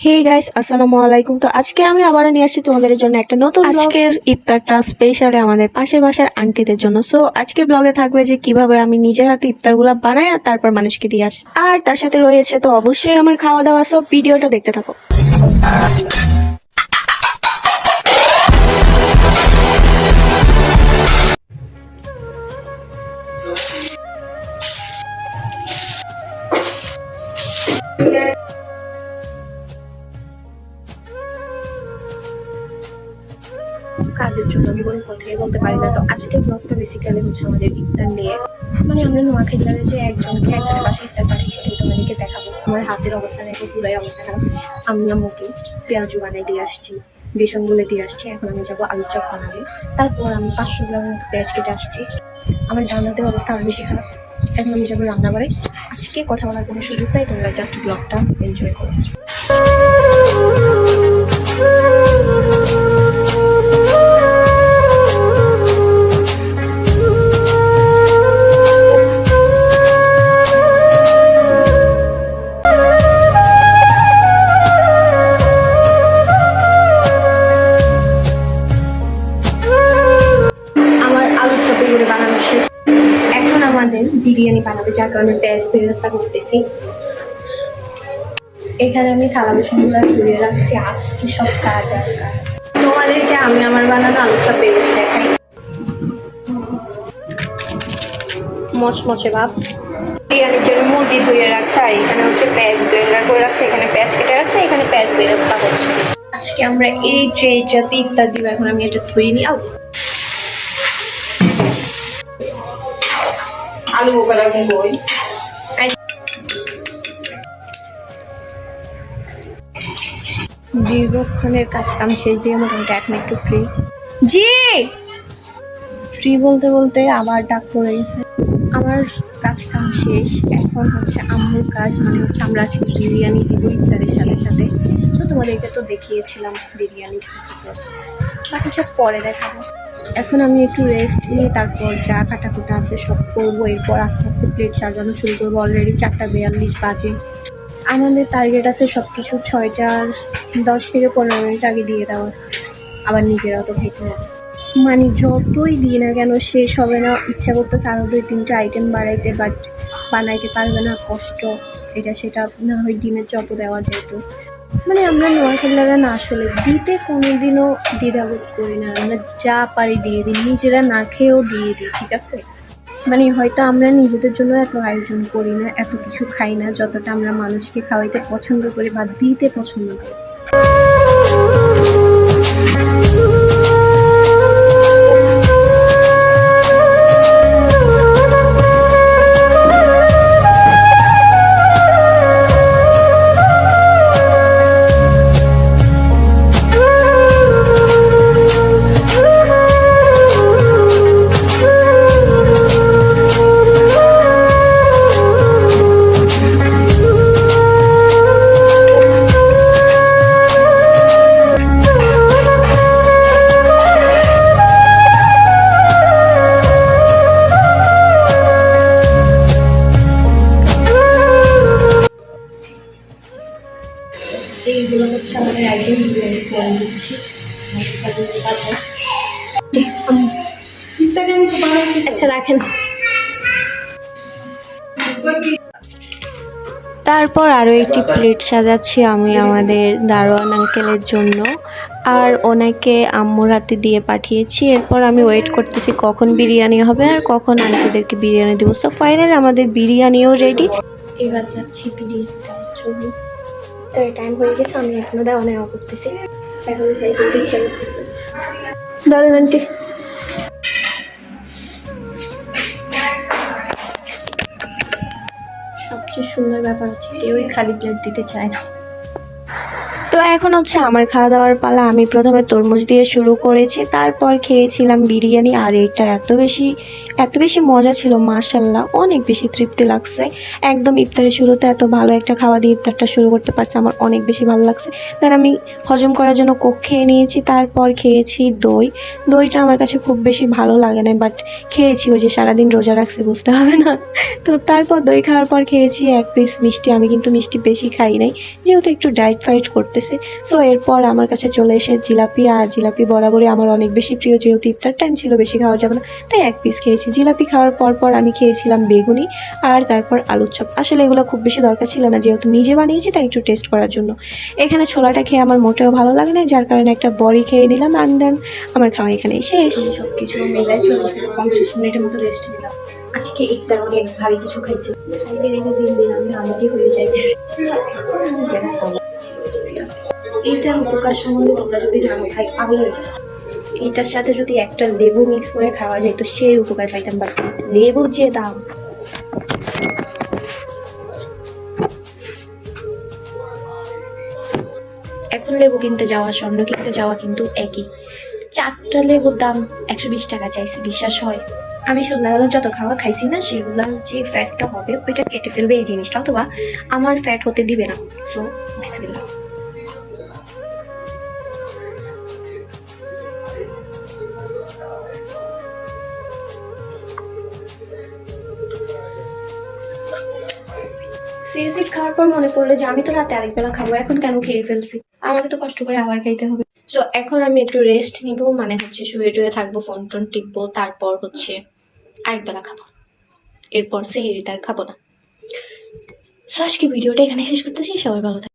Hey guys, আসসালামু আলাইকুম। তো আজকে আমি আবার নিয়ে আসছি তোমাদের জন্য একটা নতুন ব্লগ। আজকের ইফতারটা স্পেশালি আমাদের পাশের বাসার আন্টিদের জন্য। সো আজকের ব্লগে থাকবে যে কিভাবে আমি নিজের হাতে ইফতারগুলো বানাই আর তারপর মানুষকে দিয়ে আসি, আর তার সাথে রয়েছে তো অবশ্যই আমার খাওয়া দাওয়া। সব ভিডিওটা দেখতে থাকো। কাজের জন্য আমি কোনো কথাই বলতে পারি না। তো আজকের ব্লগটা বেসিক্যালি হচ্ছে আমাদের ইফতার নিয়ে। মানে আমরা নোয়াখালীতে যে একজনের বাসায় ইফতার পাঠাই সেটাই তোমাদেরকে দেখাবো। আমার হাতের অবস্থা দেখো, পুরাই অবস্থা খারাপ। আমি আম্মুকে পেঁয়াজু বানাই দিয়ে আসছি, বেসন গুলে দিয়ে আসছি। এখন আমি যাবো আলুর চপ বানাবে। তারপর আমি 500 গ্রাম পেঁয়াজ কেটে আসছি। আমার ডানাতের অবস্থা আরো বেশি খারাপ। এখন আমি যাবো রান্না করে। আজকে কথা বলার কোনো সুযোগ নাই, তোমরা জাস্ট ব্লগটা এনজয় করো। বানানো শেষ। এখন আমাদের বিরিয়ানি বানাবে, যার কারণে পেঁয়াজ বেরেস্তা করতেছি। এখানে আমি থালা বাসনগুলো ধুয়ে রাখছি। আজকে সব কাজ আর কাজ। তোমাদেরকে আমি আমার বানানো আলু চপ এগুলো দেখাই। মচমচে ভাব। বিরিয়ানির জন্য মুরগি ধুয়ে রাখছে, আর এখানে হচ্ছে পেঁয়াজ ব্লেন্ডার করে রাখছে, এখানে পেঁয়াজ কেটে রাখছে, এখানে পেঁয়াজ বেরেস্তা করছে। আজকে আমরা এই ট্রেটাতে ইফতার দিব। এখন আমি এটা ধুয়ে নিই। আলু বোকারা বই দীর্ঘক্ষণের কাজ কাম শেষ দিয়ে মোটামুটি এখন একটু ফ্রি। জি, ফ্রি বলতে বলতে আবার ডাক পড়ে গেছে। আমার কাজ কাম শেষ। এখন হচ্ছে আম্মুর কাজ, মানে হচ্ছে আমরা আজকে বিরিয়ানি দিব ইফতারের সাথে সাথে। সো তোমাদেরকে তো দেখিয়েছিলাম বিরিয়ানি কী কী প্রসেস, বাকি সব পরে দেখাবো। এখন আমি একটু রেস্ট নিই, তারপর যা কাটাকুটা আছে সব করবো। এরপর আস্তে আস্তে প্লেট সাজানো শুরু করবো। অলরেডি 4:42 বাজে। আমাদের টার্গেট আছে সব কিছু 6টার 10 থেকে 15 মিনিট আগে দিয়ে দেওয়ার। আবার নিজেরাও তো খেতে হবে। মানে যতই দিই না কেন শেষ হবে না। ইচ্ছা করতেছে আরও 2-3টা আইটেম বাড়াইতে, বাট বানাইতে পারবে না, কষ্ট। এটা সেটা না হয় ডিমের চপও দেওয়া যেত। মানে আমরা নোয়াখালীরা না আসলে দিতে কোনোদিনও দ্বিধাবোধ করি না। আমরা যা পারি দিয়ে দিই, নিজেরা না খেয়েও দিয়ে দিই, ঠিক আছে। মানে হয়তো আমরা নিজেদের জন্য এত আয়োজন করি না, এত কিছু খাই না, যতটা আমরা মানুষকে খাওয়াইতে পছন্দ করি বা দিতে পছন্দ করি। এইগুলো হচ্ছে আমাদের আইটেম, বিরিয়ানি করে দিচ্ছি। আচ্ছা রাখেন। তারপর আরও একটি প্লেট সাজাচ্ছি আমি আমাদের দারোয়ান আঙ্কেলের জন্য, আর ওনাকে আম্মুর হাতে দিয়ে পাঠিয়েছি। এরপর আমি ওয়েট করতেছি কখন বিরিয়ানি হবে আর কখন আন্টিদেরকে বিরিয়ানি দেবো। সো ফাইনালি আমাদের বিরিয়ানিও রেডি। এবার যাচ্ছি বিরিয়ানিটা চলুন। তো টাইম হয়ে গেছে, আমি এখনো দেওয়া নেওয়া করতেছি। এখন খাই করতে ইচ্ছা করতেছে। দারুন আন্টি। সবচেয়ে সুন্দর ব্যাপার হচ্ছে কেউই খালি প্লেট দিতে চায় না। তো এখন হচ্ছে আমার খাওয়া দাওয়ার পালা। আমি প্রথমে তরমুজ দিয়ে শুরু করেছি, তারপর খেয়েছিলাম বিরিয়ানি। আর এটা এত বেশি মজা ছিল, মাশাল্লাহ অনেক বেশি তৃপ্তি লাগছে। একদম ইফতারের শুরুতে এত ভালো একটা খাওয়া দিয়ে ইফতারটা শুরু করতে পারছে, আমার অনেক বেশি ভালো লাগছে। তাই আমি হজম করার জন্য কোক খেয়ে নিয়েছি, তারপর খেয়েছি দইটা আমার কাছে খুব বেশি ভালো লাগে না, বাট খেয়েছি, ওই যে সারাদিন রোজা রাখছি বুঝতে হবে না। তো তারপর দই খাওয়ার পর খেয়েছি 1 পিস মিষ্টি। আমি কিন্তু মিষ্টি বেশি খাই নাই, যেহেতু একটু ডায়েট ফাইট করতেছে। সো এরপর আমার কাছে চলে এসে জিলাপি। আর জিলাপি বরাবরই আমার অনেক বেশি প্রিয়, যেহেতু ইফতার টাইম ছিল, বেশি খাওয়া যাবে না, তাই 1 পিস খেয়েছি। জিলাপি খাওয়ার পর আমি খেয়েছিলাম বেগুনি আর তারপর আলুর চপ। আসলে এগুলো খুব বেশি দরকার ছিল না, যেহেতু নিজে বানিয়েছি, তাই একটু টেস্ট করার জন্য। এখানে ছোলাটা খেয়ে আমার মোটেও ভালো লাগে না, যার কারণে একটা বড়ি খেয়ে নিলাম। অ্যান্ড দেন আমার খাওয়া এখানেই শেষ। সব কিছু মিলাই 50 মিনিটের মতো রেস্ট নিলাম। আজকে ইফতার অনেক ভারী কিছু খাইছি, খাইতে খাইতে দিন আমি আলাদা হয়ে যাইতেছি। এইটার উপকার সম্বন্ধে তোমরা যদি জানো ভাই, আমি হয়ে যাই। এটার সাথে যদি একটা লেবু মিক্স করে খাওয়া যায় তো সেই উপকার পাইতাম, বাট লেবুর যে দাম। এখন লেবু কিনতে যাওয়া, স্বর্ণ কিনতে যাওয়া কিন্তু একই। 4টা লেবুর দাম 120 টাকা চাইছে, বিশ্বাস হয়? আমি সন্ধ্যাবেলা যত খাওয়া খাইছি না, সেগুলোর যে ফ্যাটটা হবে ওইটা কেটে ফেলবে এই জিনিসটা, অথবা আমার ফ্যাট হতে দিবে না। সো বিসমিল্লাহ। সিরিজ খাওয়ার পর মনে পড়লো যে আমি তো রাতে আরেক বেলা খাবো, এখন কেন খেয়ে ফেলছি, আমাকে তো কষ্ট করে আবার খাইতে হবে। সো এখন আমি একটু রেস্ট নিব, মানে হচ্ছে শুয়ে টুয়ে থাকবো, ফোন টোন টিপবো, তারপর হচ্ছে আরেক বেলা খাবো, এরপর সেহেরি তার খাবো না। সো আজকে ভিডিওটা এখানে শেষ করতেছি, সবাই ভালো থাকবে।